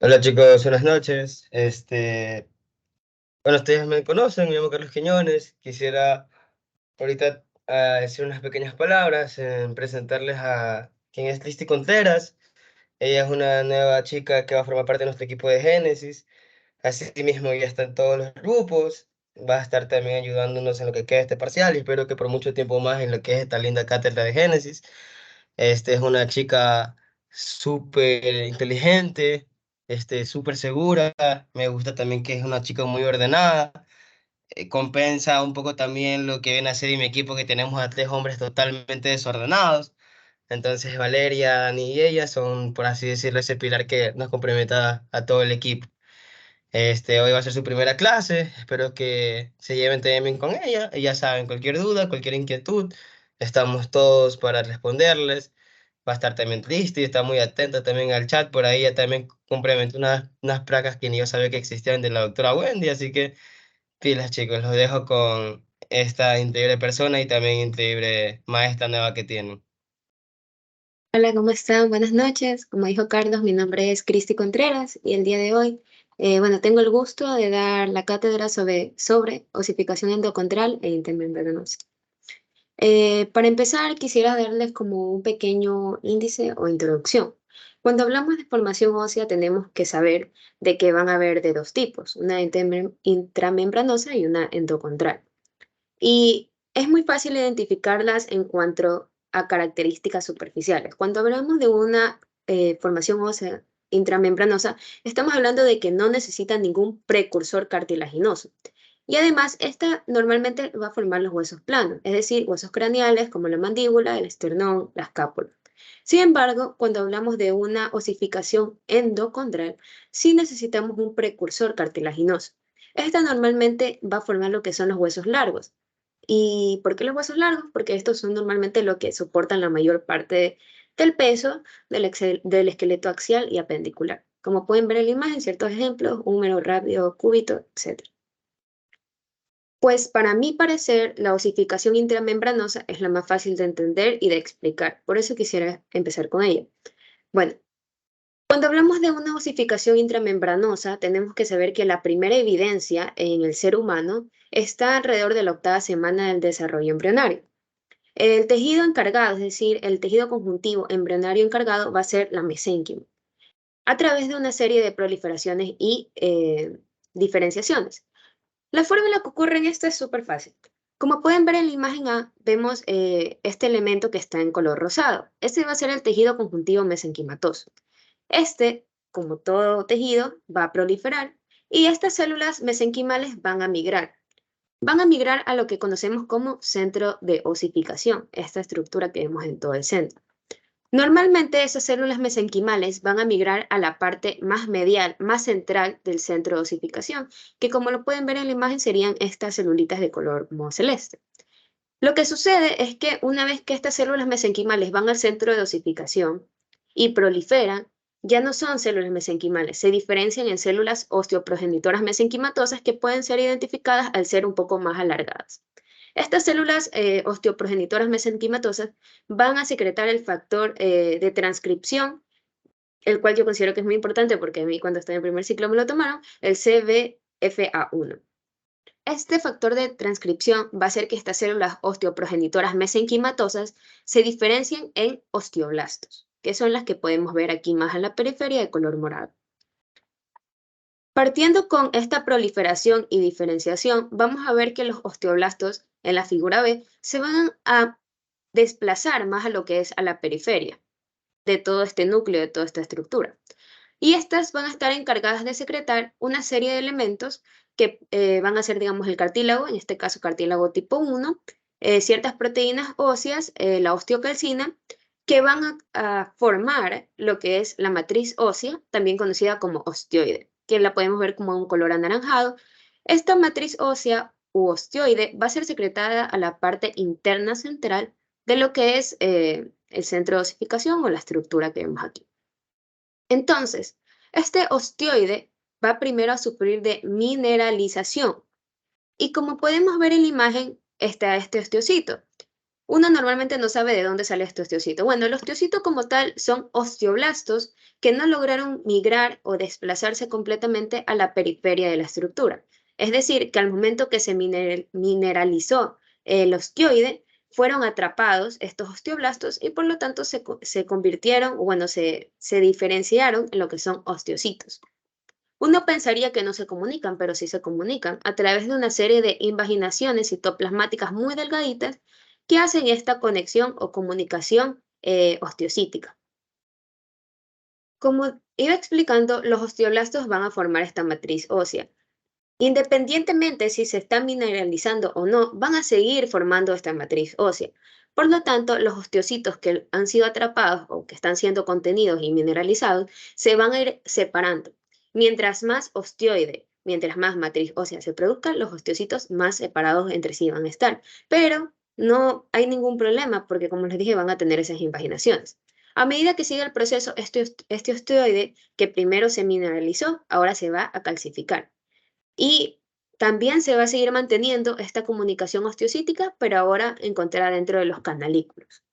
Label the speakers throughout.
Speaker 1: Hola chicos, buenas noches. Bueno, ustedes me conocen, me llamo Carlos Quiñones. Quisiera ahorita decir unas pequeñas palabras, presentarles a quien es Listi Contreras. Ella es una nueva chica que va a formar parte de nuestro equipo de Génesis. Así mismo ya está en todos los grupos. Va a estar también ayudándonos en lo que queda de este parcial y espero que por mucho tiempo más en lo que es esta linda cátedra de Génesis. Es una chica súper inteligente, súper segura. Me gusta también que es una chica muy ordenada. Compensa un poco también lo que viene a ser mi equipo, que tenemos a tres hombres totalmente desordenados. Entonces Valeria, Dani y ella son, por así decirlo, ese pilar que nos complementa a todo el equipo. Hoy va a ser su primera clase, espero que se lleven también bien con ella. Y ya saben, cualquier duda, cualquier inquietud, estamos todos para responderles. Va a estar también triste y está muy atenta también al chat. Por ahí ya también complementó unas placas que ni yo sabía que existían de la doctora Wendy. Así que pilas chicos, los dejo con esta increíble persona y también increíble maestra nueva que tienen.
Speaker 2: Hola, ¿cómo están? Buenas noches. Como dijo Carlos, mi nombre es Cristi Contreras y el día de hoy, tengo el gusto de dar la cátedra sobre osificación endocondral e intermembranosa. Para empezar, quisiera darles como un pequeño índice o introducción. Cuando hablamos de formación ósea, tenemos que saber de que van a haber de dos tipos, una intramembranosa y una endocondral. Y es muy fácil identificarlas en cuanto a características superficiales. Cuando hablamos de una formación ósea intramembranosa, estamos hablando de que no necesita ningún precursor cartilaginoso. Y además, esta normalmente va a formar los huesos planos, es decir, huesos craneales como la mandíbula, el esternón, la escápula. Sin embargo, cuando hablamos de una osificación endocondral, sí necesitamos un precursor cartilaginoso. Esta normalmente va a formar lo que son los huesos largos. ¿Y por qué los huesos largos? Porque estos son normalmente lo que soportan la mayor parte del peso del esqueleto axial y apendicular. Como pueden ver en la imagen, ciertos ejemplos, húmero, radio, cúbito, etc. Pues para mi parecer, la osificación intramembranosa es la más fácil de entender y de explicar. Por eso quisiera empezar con ella. Bueno, cuando hablamos de una osificación intramembranosa, tenemos que saber que la primera evidencia en el ser humano está alrededor de la octava semana del desarrollo embrionario. El tejido encargado, es decir, el tejido conjuntivo embrionario encargado va a ser la mesénquima, a través de una serie de proliferaciones y diferenciaciones. La forma en la que ocurre en esto es súper fácil. Como pueden ver en la imagen A, vemos este elemento que está en color rosado. Este va a ser el tejido conjuntivo mesenquimatoso. Este, como todo tejido, va a proliferar y estas células mesenquimales van a migrar. Van a migrar a lo que conocemos como centro de osificación, esta estructura que vemos en todo el centro. Normalmente esas células mesenquimales van a migrar a la parte más medial, más central del centro de osificación, que como lo pueden ver en la imagen serían estas celulitas de color como celeste. Lo que sucede es que una vez que estas células mesenquimales van al centro de osificación y proliferan, ya no son células mesenquimales, se diferencian en células osteoprogenitoras mesenquimatosas que pueden ser identificadas al ser un poco más alargadas. Estas células osteoprogenitoras mesenquimatosas van a secretar el factor de transcripción, el cual yo considero que es muy importante porque a mí cuando estaba en primer ciclo me lo tomaron, el CBFA1. Este factor de transcripción va a hacer que estas células osteoprogenitoras mesenquimatosas se diferencien en osteoblastos, que son las que podemos ver aquí más a la periferia de color morado. Partiendo con esta proliferación y diferenciación, vamos a ver que los osteoblastos en la figura B se van a desplazar más a lo que es a la periferia de todo este núcleo, de toda esta estructura. Y estas van a estar encargadas de secretar una serie de elementos que van a ser, digamos, el cartílago, en este caso cartílago tipo 1, ciertas proteínas óseas, la osteocalcina, que van a formar lo que es la matriz ósea, también conocida como osteoide, que la podemos ver como un color anaranjado. Esta matriz ósea u osteoide va a ser secretada a la parte interna central de lo que es el centro de osificación o la estructura que vemos aquí. Entonces, este osteoide va primero a sufrir de mineralización y como podemos ver en la imagen está este osteocito. Uno normalmente no sabe de dónde sale este osteocito. Bueno, el osteocito como tal son osteoblastos que no lograron migrar o desplazarse completamente a la periferia de la estructura. Es decir, que al momento que se mineralizó el osteoide, fueron atrapados estos osteoblastos y por lo tanto se convirtieron, o bueno, se diferenciaron en lo que son osteocitos. Uno pensaría que no se comunican, pero sí se comunican a través de una serie de invaginaciones citoplasmáticas muy delgaditas que hacen esta conexión o comunicación osteocítica. Como iba explicando, los osteoblastos van a formar esta matriz ósea. Independientemente si se están mineralizando o no, van a seguir formando esta matriz ósea. Por lo tanto, los osteocitos que han sido atrapados o que están siendo contenidos y mineralizados se van a ir separando. Mientras más osteoide, mientras más matriz ósea se produzca, los osteocitos más separados entre sí van a estar. Pero no hay ningún problema porque, como les dije, van a tener esas invaginaciones. A medida que sigue el proceso, este osteoide que primero se mineralizó, ahora se va a calcificar. Y también se va a seguir manteniendo esta comunicación osteocítica, pero ahora encontrada dentro de los canalículos.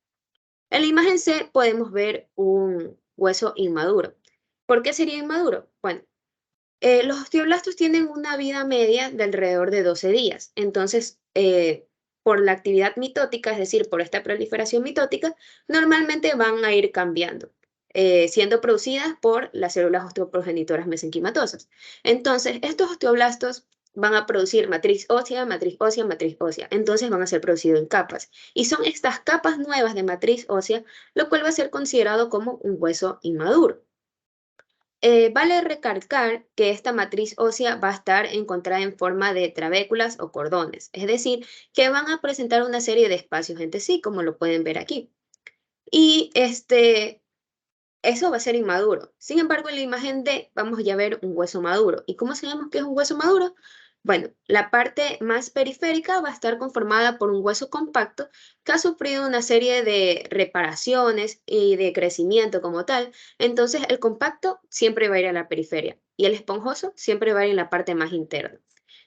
Speaker 2: En la imagen C podemos ver un hueso inmaduro. ¿Por qué sería inmaduro? Bueno, los osteoblastos tienen una vida media de alrededor de 12 días. Entonces, por la actividad mitótica, es decir, por esta proliferación mitótica, normalmente van a ir cambiando, siendo producidas por las células osteoprogenitoras mesenquimatosas. Entonces, estos osteoblastos van a producir matriz ósea, matriz ósea, matriz ósea. Entonces van a ser producidos en capas. Y son estas capas nuevas de matriz ósea, lo cual va a ser considerado como un hueso inmaduro. Vale recalcar que esta matriz ósea va a estar encontrada en forma de trabéculas o cordones, es decir, que van a presentar una serie de espacios entre sí, como lo pueden ver aquí. Y eso va a ser inmaduro. Sin embargo, en la imagen D vamos ya a ver un hueso maduro. ¿Y cómo sabemos que es un hueso maduro? Bueno, la parte más periférica va a estar conformada por un hueso compacto que ha sufrido una serie de reparaciones y de crecimiento como tal. Entonces, el compacto siempre va a ir a la periferia y el esponjoso siempre va a ir en la parte más interna.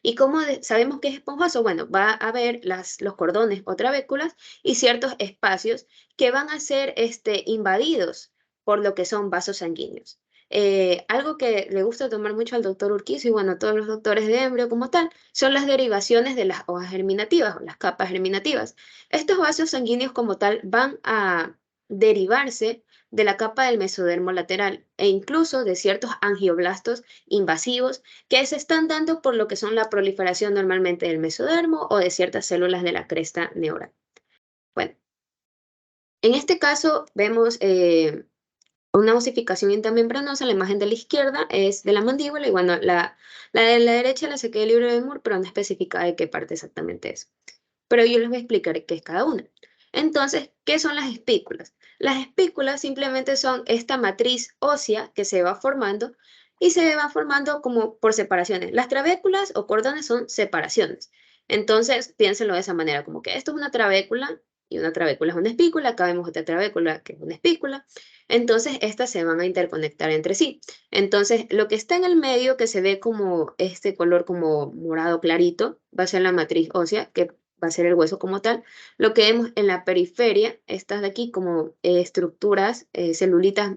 Speaker 2: ¿Y cómo sabemos que es esponjoso? Bueno, va a haber los cordones o trabéculas y ciertos espacios que van a ser invadidos por lo que son vasos sanguíneos. Algo que le gusta tomar mucho al doctor Urquizo y bueno, a todos los doctores de embrio como tal, son las derivaciones de las hojas germinativas o las capas germinativas. Estos vasos sanguíneos como tal van a derivarse de la capa del mesodermo lateral e incluso de ciertos angioblastos invasivos que se están dando por lo que son la proliferación normalmente del mesodermo o de ciertas células de la cresta neural. Bueno, en este caso vemos una osificación intramembranosa. La imagen de la izquierda es de la mandíbula y bueno, la de la derecha la saqué del libro de Moore, pero no especifica de qué parte exactamente es. Pero yo les voy a explicar qué es cada una. Entonces, ¿qué son las espículas? Las espículas simplemente son esta matriz ósea que se va formando y se va formando como por separaciones. Las trabéculas o cordones son separaciones. Entonces, piénsenlo de esa manera, como que esto es una trabécula y una trabécula es una espícula, acá vemos otra trabécula que es una espícula. Entonces, estas se van a interconectar entre sí. Entonces, lo que está en el medio, que se ve como este color como morado clarito, va a ser la matriz ósea, que va a ser el hueso como tal. Lo que vemos en la periferia, estas de aquí como estructuras, celulitas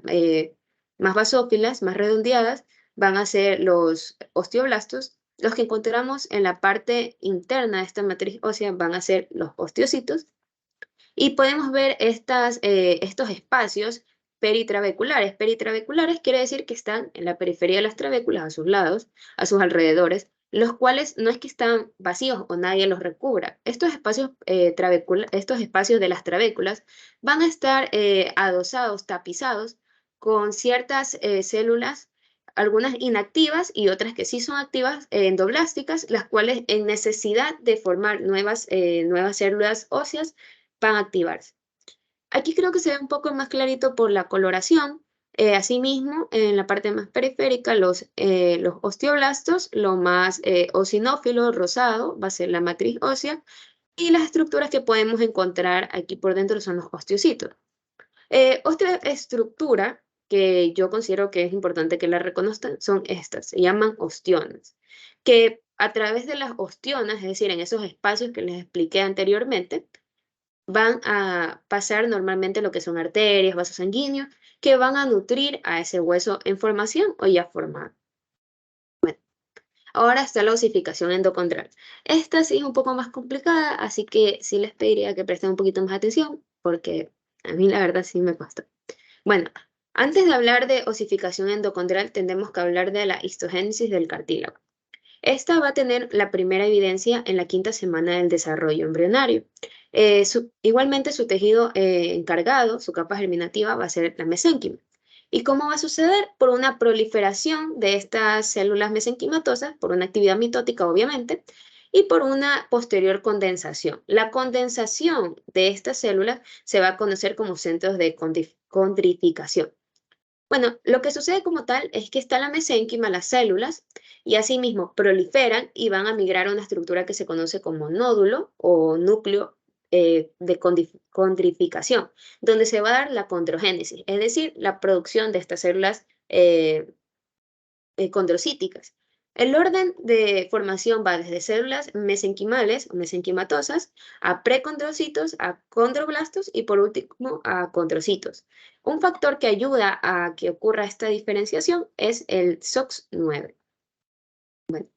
Speaker 2: más basófilas, más redondeadas, van a ser los osteoblastos. Los que encontramos en la parte interna de esta matriz ósea van a ser los osteocitos. Y podemos ver estos espacios peritrabeculares. Peritrabeculares quiere decir que están en la periferia de las trabéculas, a sus lados, a sus alrededores, los cuales no es que están vacíos o nadie los recubra. Estos espacios de las trabéculas van a estar adosados, tapizados con ciertas células, algunas inactivas y otras que sí son activas, endoblásticas, las cuales en necesidad de formar nuevas células óseas van a activarse. Aquí creo que se ve un poco más clarito por la coloración. Asimismo, en la parte más periférica, los osteoblastos, lo más eosinófilo, rosado, va a ser la matriz ósea, y las estructuras que podemos encontrar aquí por dentro son los osteocitos. Otra estructura que yo considero que es importante que la reconozcan son estas, se llaman ostiones, que a través de las ostiones, es decir, en esos espacios que les expliqué anteriormente, van a pasar normalmente lo que son arterias, vasos sanguíneos, que van a nutrir a ese hueso en formación o ya formado. Ahora está la osificación endocondral. Esta sí es un poco más complicada, así que sí les pediría que presten un poquito más atención, porque a mí la verdad sí me cuesta. Bueno, antes de hablar de osificación endocondral, tendremos que hablar de la histogénesis del cartílago. Esta va a tener la primera evidencia en la quinta semana del desarrollo embrionario. Igualmente, su tejido encargado, su capa germinativa, va a ser la mesénquima. ¿Y cómo va a suceder? Por una proliferación de estas células mesenquimatosas, por una actividad mitótica, obviamente, y por una posterior condensación. La condensación de estas células se va a conocer como centros de condrificación. Bueno, lo que sucede como tal es que está la mesénquima, las células, y asimismo proliferan y van a migrar a una estructura que se conoce como nódulo o núcleo de condrificación, donde se va a dar la condrogénesis, es decir, la producción de estas células condrocíticas. El orden de formación va desde células mesenquimales o mesenquimatosas a precondrocitos, a condroblastos y por último a condrocitos. Un factor que ayuda a que ocurra esta diferenciación es el SOX9. Bueno,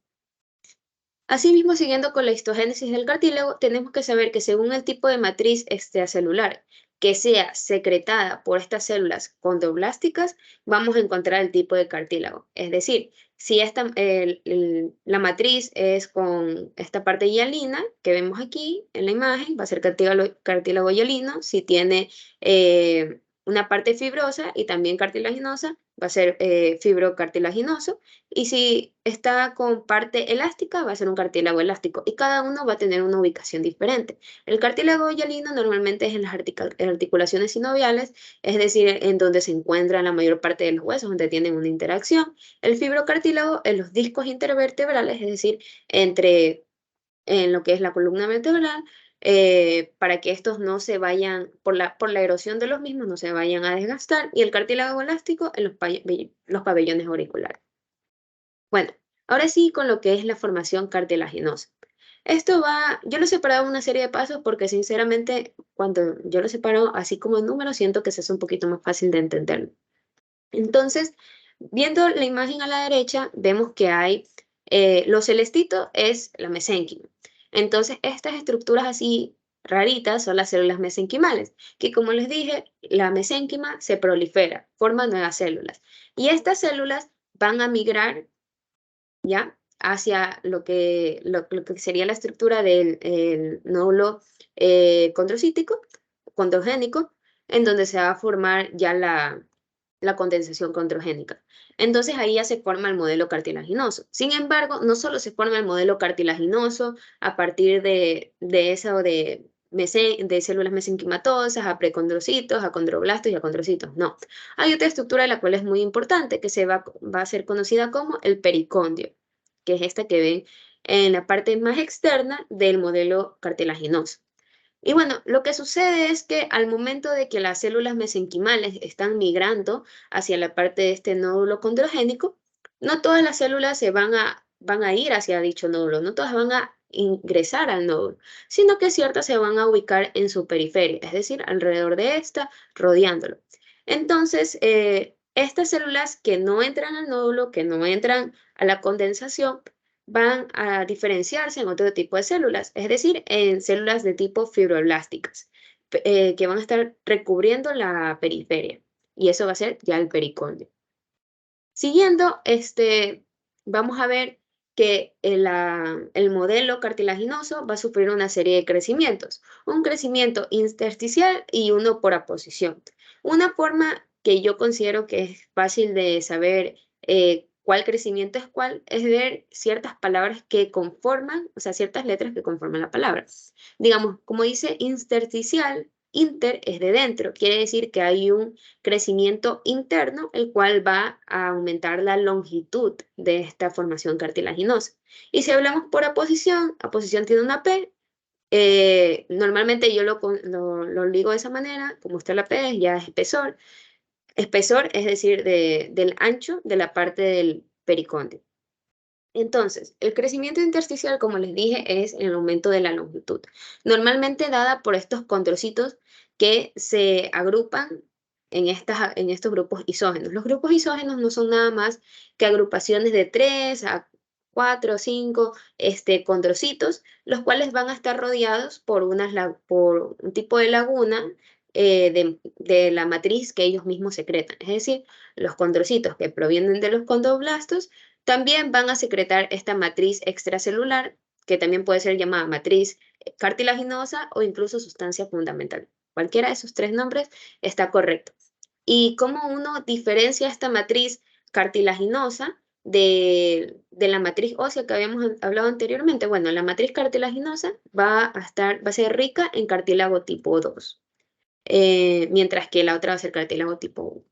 Speaker 2: asimismo, siguiendo con la histogénesis del cartílago, tenemos que saber que según el tipo de matriz extracelular que sea secretada por estas células condroblásticas, vamos a encontrar el tipo de cartílago. Es decir, si la matriz es con esta parte hialina que vemos aquí en la imagen, va a ser cartílago hialino. Si tiene una parte fibrosa y también cartilaginosa, va a ser fibrocartilaginoso. Y si está con parte elástica, va a ser un cartílago elástico. Y cada uno va a tener una ubicación diferente. El cartílago hialino normalmente es en las articulaciones sinoviales, es decir, en donde se encuentran la mayor parte de los huesos, donde tienen una interacción. El fibrocartílago en los discos intervertebrales, es decir, en lo que es la columna vertebral, para que estos no se vayan, por la erosión de los mismos, no se vayan a desgastar. Y el cartílago elástico en los pabellones auriculares. Bueno, ahora sí con lo que es la formación cartilaginosa. Yo lo he separado en una serie de pasos porque sinceramente cuando yo lo separo así como en números siento que se hace un poquito más fácil de entenderlo. Entonces, viendo la imagen a la derecha, vemos que hay, lo celestito es la mesénquima. Entonces, estas estructuras así raritas son las células mesenquimales, que como les dije, la mesénquima se prolifera, forma nuevas células. Y estas células van a migrar ¿ya? Hacia lo que sería la estructura del el nódulo condrocítico, condrogénico, en donde se va a formar ya la condensación condrogénica. Entonces ahí ya se forma el modelo cartilaginoso. Sin embargo, no solo se forma el modelo cartilaginoso a partir de eso de células mesenquimatosas, a precondrocitos, a condroblastos y a condrocitos. No. Hay otra estructura la cual es muy importante que va a ser conocida como el pericondio, que es esta que ven en la parte más externa del modelo cartilaginoso. Y bueno, lo que sucede es que al momento de que las células mesenquimales están migrando hacia la parte de este nódulo condrogénico, no todas las células van a ir hacia dicho nódulo, no todas van a ingresar al nódulo, sino que ciertas se van a ubicar en su periferia, es decir, alrededor de esta, rodeándolo. Entonces, estas células que no entran al nódulo, que no entran a la condensación, van a diferenciarse en otro tipo de células, es decir, en células de tipo fibroblásticas, que van a estar recubriendo la periferia. Y eso va a ser ya el pericondio. Siguiendo, vamos a ver que el modelo cartilaginoso va a sufrir una serie de crecimientos, un crecimiento intersticial y uno por aposición. Una forma que yo considero que es fácil de saber cuál crecimiento es cuál es ver ciertas palabras que conforman, o sea, ciertas letras que conforman la palabra. Digamos, como dice intersticial, inter es de dentro, quiere decir que hay un crecimiento interno, el cual va a aumentar la longitud de esta formación cartilaginosa. Y si hablamos por aposición tiene una P, normalmente yo lo digo de esa manera, como está la P, ya es espesor. Espesor es decir, del ancho de la parte del pericondio. Entonces, el crecimiento intersticial, como les dije, es el aumento de la longitud, normalmente dada por estos condrocitos que se agrupan en estos grupos isógenos. Los grupos isógenos no son nada más que agrupaciones de 3 a 4 o 5 condrocitos, los cuales van a estar rodeados por por un tipo de laguna de la matriz que ellos mismos secretan. Es decir, los condrocitos que provienen de los condroblastos también van a secretar esta matriz extracelular, que también puede ser llamada matriz cartilaginosa o incluso sustancia fundamental. Cualquiera de esos tres nombres está correcto. ¿Y cómo uno diferencia esta matriz cartilaginosa de la matriz ósea que habíamos hablado anteriormente? Bueno, la matriz cartilaginosa va a ser rica en cartílago tipo 2, mientras que la otra va a ser cartílago tipo 1.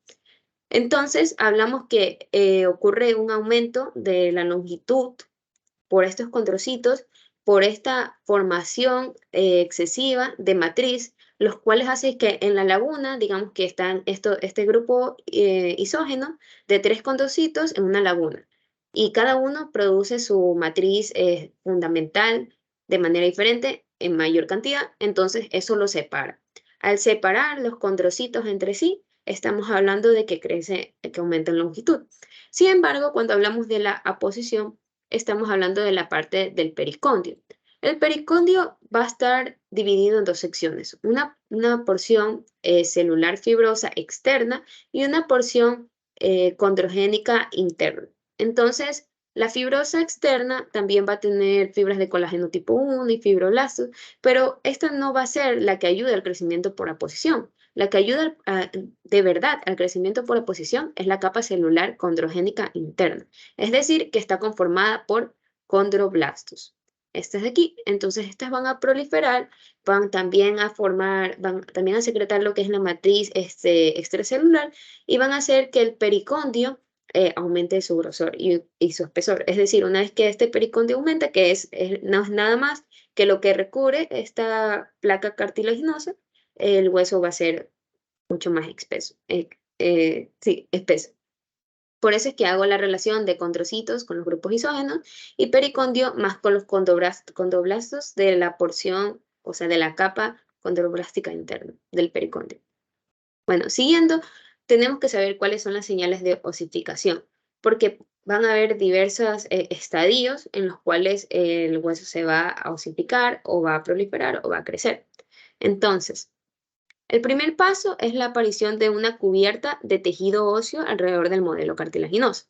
Speaker 2: Entonces, hablamos que ocurre un aumento de la longitud por estos condrocitos, por esta formación excesiva de matriz, los cuales hacen que en la laguna, digamos que están este grupo isógeno de 3 condrocitos en una laguna, y cada uno produce su matriz fundamental de manera diferente, en mayor cantidad, entonces eso lo separa. Al separar los condrocitos entre sí, estamos hablando de que que aumenta en longitud. Sin embargo, cuando hablamos de la aposición, estamos hablando de la parte del pericondio. El pericondio va a estar dividido en dos secciones, una porción celular fibrosa externa y una porción condrogénica interna. Entonces, la fibrosa externa también va a tener fibras de colágeno tipo 1 y fibroblastos, pero esta no va a ser la que ayude al crecimiento por aposición. La que ayuda de verdad al crecimiento por aposición es la capa celular condrogénica interna, es decir, que está conformada por condroblastos. Estas de aquí, entonces estas van a proliferar, van también a formar, van también a secretar lo que es la matriz extracelular y van a hacer que el pericondio aumente su grosor y su espesor. Es decir, una vez que este pericondio aumenta, no es nada más que lo que recubre esta placa cartilaginosa, el hueso va a ser mucho más espeso. Sí, espeso. Por eso es que hago la relación de condrocitos con los grupos isógenos y pericondio más con los condroblastos de la porción, o sea, de la capa condroblástica interna del pericondio. Bueno, siguiendo, tenemos que saber cuáles son las señales de osificación, porque van a haber diversos estadios en los cuales el hueso se va a osificar o va a proliferar o va a crecer. Entonces, el primer paso es la aparición de una cubierta de tejido óseo alrededor del modelo cartilaginoso.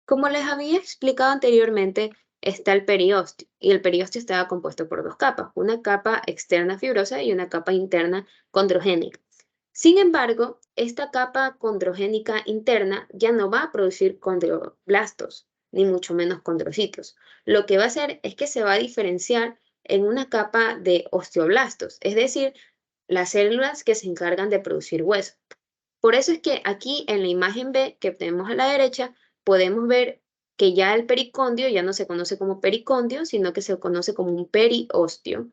Speaker 2: Como les había explicado anteriormente, está el periósteo, y el periósteo estaba compuesto por dos capas, una capa externa fibrosa y una capa interna condrogénica. Sin embargo, esta capa condrogénica interna ya no va a producir condroblastos, ni mucho menos condrocitos. Lo que va a hacer es que se va a diferenciar en una capa de osteoblastos, es decir, las células que se encargan de producir hueso. Por eso es que aquí en la imagen B que tenemos a la derecha, podemos ver que ya el pericondio ya no se conoce como pericondio, sino que se conoce como un periósteo,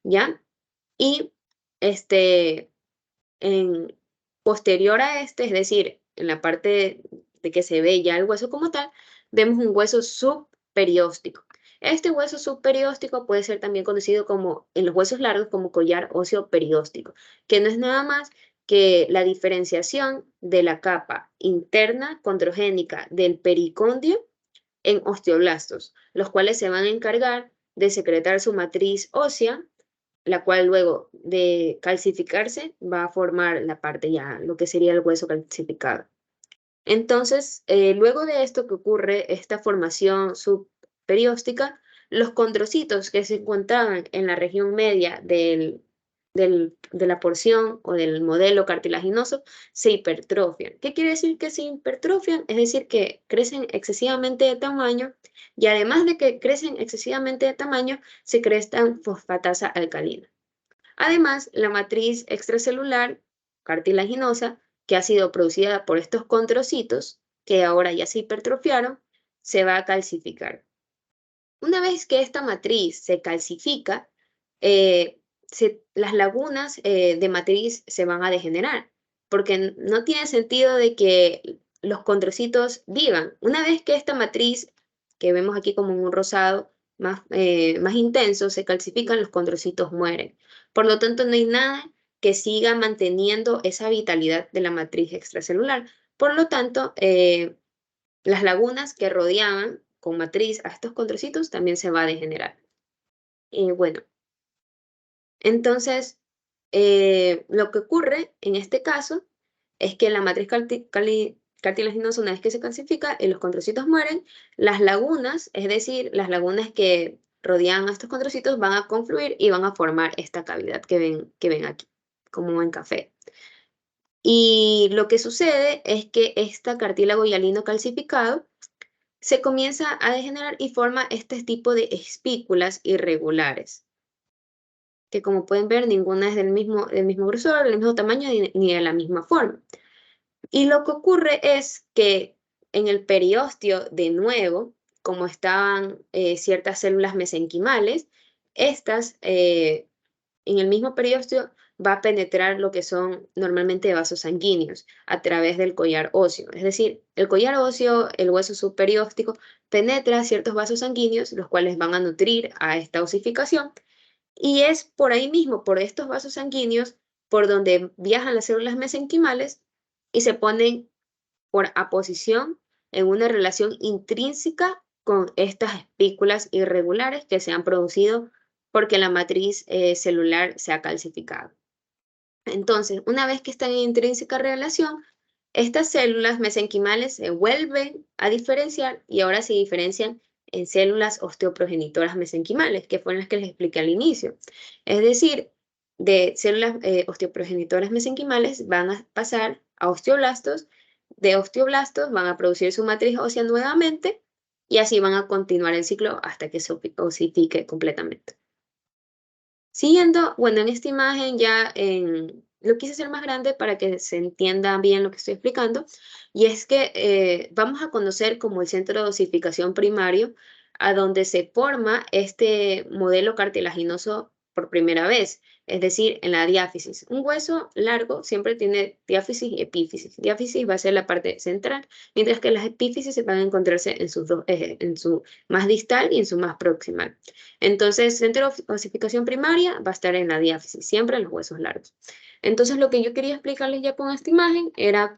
Speaker 2: ¿ya? Y en posterior a es decir, en la parte de que se ve ya el hueso como tal, vemos un hueso subperióstico. Este hueso subperióstico puede ser también conocido como, en los huesos largos, como collar óseo perióstico, que no es nada más que la diferenciación de la capa interna condrogénica del pericondio en osteoblastos, los cuales se van a encargar de secretar su matriz ósea, la cual luego de calcificarse va a formar la parte ya, lo que sería el hueso calcificado. Entonces, luego de esto que ocurre, esta formación subperióstica, los condrocitos que se encontraban en la región media de la porción o del modelo cartilaginoso se hipertrofian. ¿Qué quiere decir que se hipertrofian? Es decir, que crecen excesivamente de tamaño y además de que crecen excesivamente de tamaño, secretan fosfatasa alcalina. Además, la matriz extracelular cartilaginosa, que ha sido producida por estos condrocitos, que ahora ya se hipertrofiaron, se va a calcificar. Una vez que esta matriz se calcifica, las lagunas de matriz se van a degenerar, porque no tiene sentido de que los condrocitos vivan. Una vez que esta matriz que vemos aquí como un rosado más intenso, se calcifican, los condrocitos mueren. Por lo tanto, no hay nada que siga manteniendo esa vitalidad de la matriz extracelular. Por lo tanto, las lagunas que rodeaban con matriz a estos condrocitos también se va a degenerar. Bueno, entonces, lo que ocurre en este caso es que la matriz cartilaginosa, una vez que se calcifica y los condrocitos mueren, las lagunas, es decir, las lagunas que rodean a estos condrocitos van a confluir y van a formar esta cavidad que ven aquí, como en café. Y lo que sucede es que este cartílago hialino calcificado se comienza a degenerar y forma este tipo de espículas irregulares, que como pueden ver, ninguna es del mismo grosor, del mismo tamaño ni de la misma forma. Y lo que ocurre es que en el periósteo, de nuevo, como estaban ciertas células mesenquimales, estas en el mismo periósteo va a penetrar lo que son normalmente vasos sanguíneos a través del collar óseo. Es decir, el collar óseo, el hueso subperióstico, penetra ciertos vasos sanguíneos, los cuales van a nutrir a esta osificación. Y es por ahí mismo, por estos vasos sanguíneos, por donde viajan las células mesenquimales y se ponen por aposición en una relación intrínseca con estas espículas irregulares que se han producido porque la matriz celular se ha calcificado. Entonces, una vez que están en intrínseca relación, estas células mesenquimales se vuelven a diferenciar y ahora se diferencian en células osteoprogenitoras mesenquimales, que fueron las que les expliqué al inicio. Es decir, de células osteoprogenitoras mesenquimales van a pasar a osteoblastos, de osteoblastos van a producir su matriz ósea nuevamente y así van a continuar el ciclo hasta que se osifique completamente. Siguiendo, bueno, en esta imagen lo quise hacer más grande para que se entienda bien lo que estoy explicando, y es que vamos a conocer como el centro de osificación primario, a donde se forma este modelo cartilaginoso por primera vez, es decir, en la diáfisis. Un hueso largo siempre tiene diáfisis y epífisis. Diáfisis va a ser la parte central, mientras que las epífisis van a encontrarse en sus dos ejes, en su más distal y en su más proximal. Entonces, centro de osificación primaria va a estar en la diáfisis, siempre en los huesos largos. Entonces, lo que yo quería explicarles ya con esta imagen era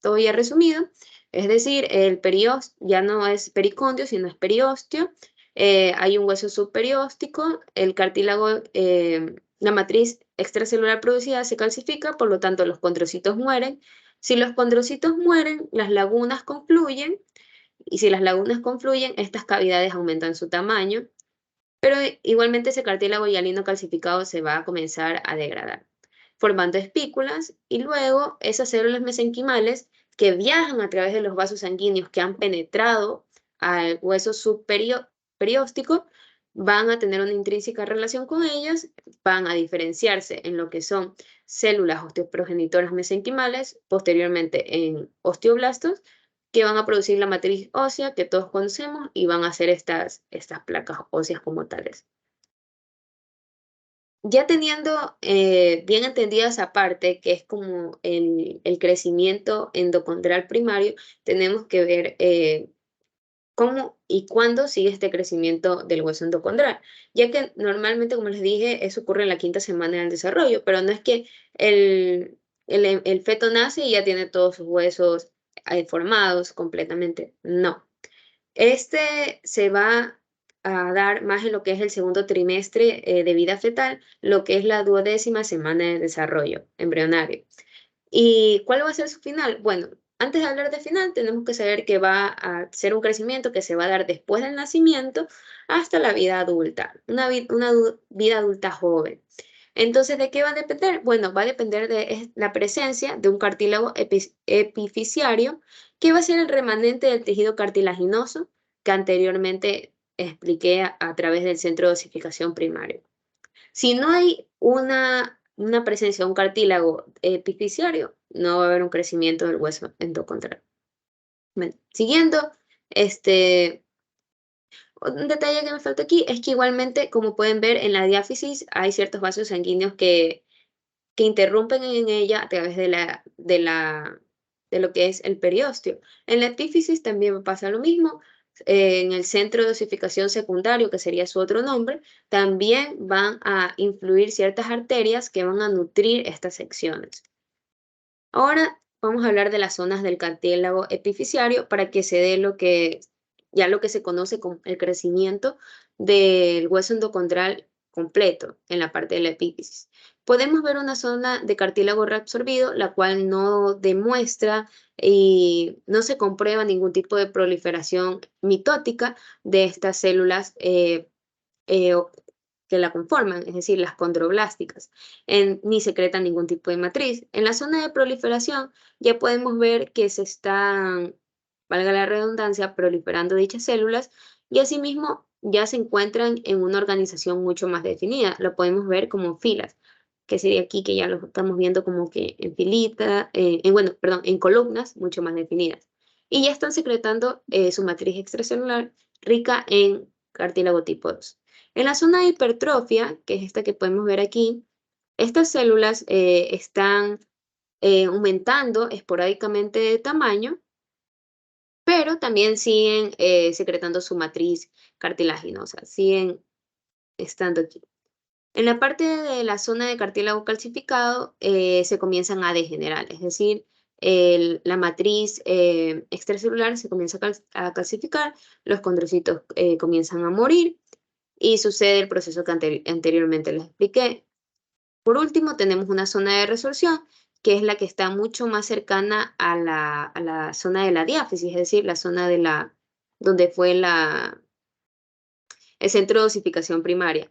Speaker 2: todo ya resumido, es decir, el periósteo ya no es pericóndilo, sino es periósteo. Hay un hueso subperióstico, el cartílago, la matriz extracelular producida se calcifica, por lo tanto los condrocitos mueren. Si los condrocitos mueren, las lagunas confluyen, y si las lagunas confluyen, estas cavidades aumentan su tamaño, pero igualmente ese cartílago hialino calcificado se va a comenzar a degradar, formando espículas y luego esas células mesenquimales que viajan a través de los vasos sanguíneos que han penetrado al hueso subperióstico van a tener una intrínseca relación con ellas, van a diferenciarse en lo que son células osteoprogenitoras mesenquimales, posteriormente en osteoblastos, que van a producir la matriz ósea que todos conocemos y van a hacer estas placas óseas como tales. Ya teniendo bien entendida esa parte, que es como el crecimiento endocondral primario, tenemos que ver cómo y cuándo sigue este crecimiento del hueso endocondral, ya que normalmente, como les dije, eso ocurre en la quinta semana del desarrollo, pero no es que el feto nace y ya tiene todos sus huesos formados completamente, no. Este se va a dar más en lo que es el segundo trimestre de vida fetal, lo que es la 12ª semana de desarrollo embrionario. ¿Y cuál va a ser su final? Bueno, antes de hablar de final, tenemos que saber que va a ser un crecimiento que se va a dar después del nacimiento hasta la vida adulta, una vida adulta joven. Entonces, ¿de qué va a depender? Bueno, va a depender de la presencia de un cartílago epifisiario, que va a ser el remanente del tejido cartilaginoso que anteriormente expliqué a través del centro de osificación primario. Si no hay una presencia de un cartílago epifisiario, no va a haber un crecimiento del hueso endocondral. Bueno, siguiendo, un detalle que me falta aquí es que igualmente, como pueden ver, en la diáfisis hay ciertos vasos sanguíneos que interrumpen en ella a través de lo que es el periósteo. En la epífisis también pasa lo mismo, en el centro de osificación secundario, que sería su otro nombre, también van a influir ciertas arterias que van a nutrir estas secciones. Ahora vamos a hablar de las zonas del cartílago epifisiario para que se dé lo que se conoce como el crecimiento del hueso endocondral completo en la parte de la epífisis. Podemos ver una zona de cartílago reabsorbido, la cual no demuestra y no se comprueba ningún tipo de proliferación mitótica de estas células eh, que la conforman, es decir, las condroblásticas, ni secretan ningún tipo de matriz. En la zona de proliferación ya podemos ver que se están, valga la redundancia, proliferando dichas células y asimismo ya se encuentran en una organización mucho más definida. Lo podemos ver como filas, que sería aquí que ya lo estamos viendo como que en filita, bueno, perdón, en columnas mucho más definidas. Y ya están secretando su matriz extracelular rica en cartílago tipo 2. En la zona de hipertrofia, que es esta que podemos ver aquí, estas células están aumentando esporádicamente de tamaño, pero también siguen secretando su matriz cartilaginosa, siguen estando aquí. En la parte de la zona de cartílago calcificado se comienzan a degenerar, es decir, la matriz extracelular se comienza a calcificar, los condrocitos comienzan a morir y sucede el proceso que anteriormente les expliqué. Por último, tenemos una zona de resorción, que es la que está mucho más cercana a la zona de la diáfisis, es decir, la zona donde fue el centro de osificación primaria.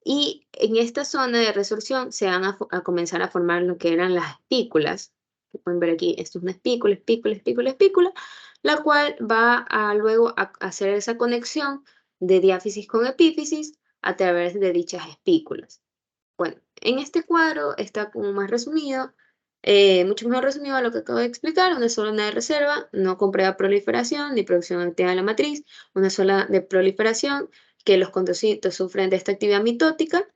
Speaker 2: Y en esta zona de resorción se van a comenzar a formar lo que eran las espículas. Que pueden ver aquí, esto es una espícula, espícula, espícula, espícula, la cual va a luego a hacer esa conexión de diáfisis con epífisis a través de dichas espículas. Bueno, en este cuadro está como más resumido, mucho mejor resumido a lo que acabo de explicar, una zona de reserva, no comprueba proliferación ni producción activa de la matriz, una zona de proliferación que los condrocitos sufren de esta actividad mitótica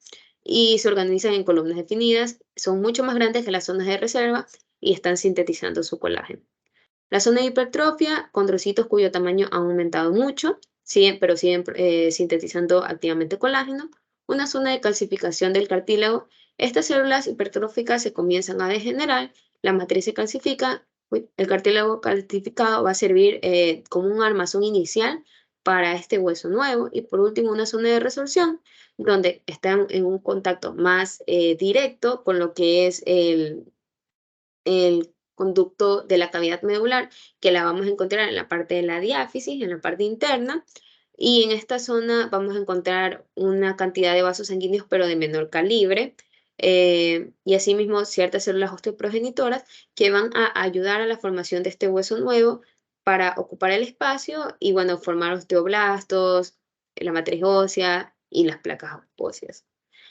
Speaker 2: y se organizan en columnas definidas, son mucho más grandes que las zonas de reserva y están sintetizando su colágeno. La zona de hipertrofia, condrocitos cuyo tamaño ha aumentado mucho, pero siguen sintetizando activamente colágeno. Una zona de calcificación del cartílago. Estas células hipertróficas se comienzan a degenerar, la matriz se calcifica, el cartílago calcificado va a servir como un armazón inicial para este hueso nuevo. Y por último, una zona de resorción, donde están en un contacto más directo con lo que es el conducto de la cavidad medular, que la vamos a encontrar en la parte de la diáfisis, en la parte interna, y en esta zona vamos a encontrar una cantidad de vasos sanguíneos, pero de menor calibre, y asimismo ciertas células osteoprogenitoras que van a ayudar a la formación de este hueso nuevo para ocupar el espacio y, bueno, formar osteoblastos, la matriz ósea y las placas óseas.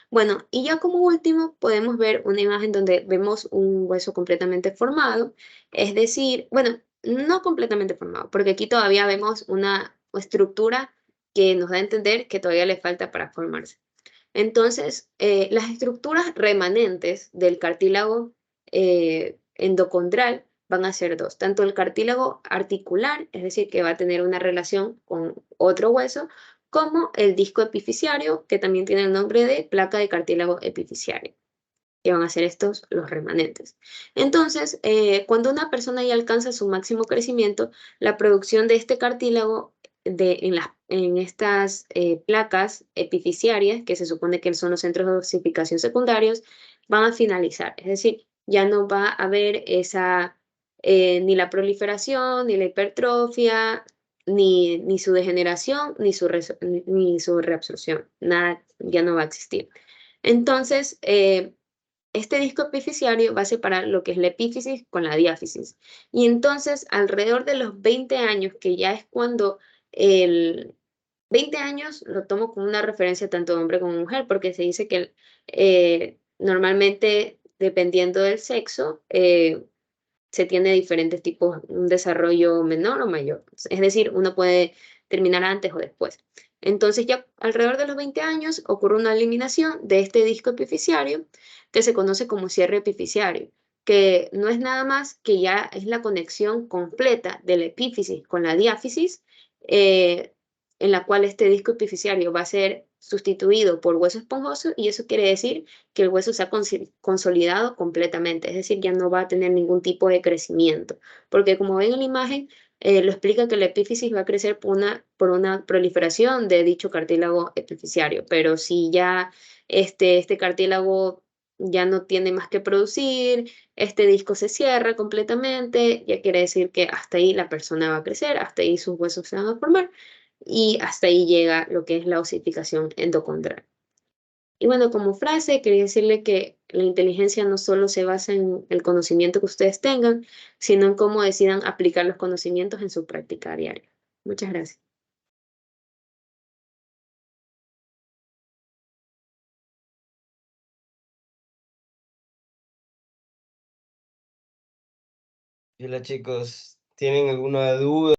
Speaker 2: Bueno, y ya como último podemos ver una imagen donde vemos un hueso completamente formado, es decir, bueno, no completamente formado, porque aquí todavía vemos una estructura que nos da a entender que todavía le falta para formarse. Entonces, las estructuras remanentes del cartílago endocondral van a ser dos, tanto el cartílago articular, es decir, que va a tener una relación con otro hueso, como el disco epifisiario, que también tiene el nombre de placa de cartílago epifisiario, que van a ser estos los remanentes. Entonces, cuando una persona ya alcanza su máximo crecimiento, la producción de este cartílago en estas placas epifisiarias, que se supone que son los centros de osificación secundarios, van a finalizar. Es decir, ya no va a haber ni la proliferación, ni la hipertrofia, ni su degeneración, ni su reabsorción. Nada, ya no va a existir. Entonces, este disco epifisiario va a separar lo que es la epífisis con la diáfisis. Y entonces, alrededor de los 20 años, que ya es cuando el 20 años lo tomo como una referencia tanto de hombre como mujer, porque se dice que normalmente, dependiendo del sexo, se tiene diferentes tipos, un desarrollo menor o mayor. Es decir, uno puede terminar antes o después. Entonces ya alrededor de los 20 años ocurre una eliminación de este disco epifisiario que se conoce como cierre epifisiario, que no es nada más que ya es la conexión completa de la epífisis con la diáfisis eh, en la cual este disco epifisiario va a ser sustituido por hueso esponjoso y eso quiere decir que el hueso se ha consolidado completamente, es decir, ya no va a tener ningún tipo de crecimiento, porque como ven en la imagen, lo explica que la epífisis va a crecer por una proliferación de dicho cartílago epifisiario, pero si ya este cartílago ya no tiene más que producir, este disco se cierra completamente, ya quiere decir que hasta ahí la persona va a crecer, hasta ahí sus huesos se van a formar y hasta ahí llega lo que es la osificación endocondral. Y bueno, como frase, quería decirle que la inteligencia no solo se basa en el conocimiento que ustedes tengan, sino en cómo decidan aplicar los conocimientos en su práctica diaria. Muchas gracias.
Speaker 1: Hola chicos, ¿tienen alguna duda?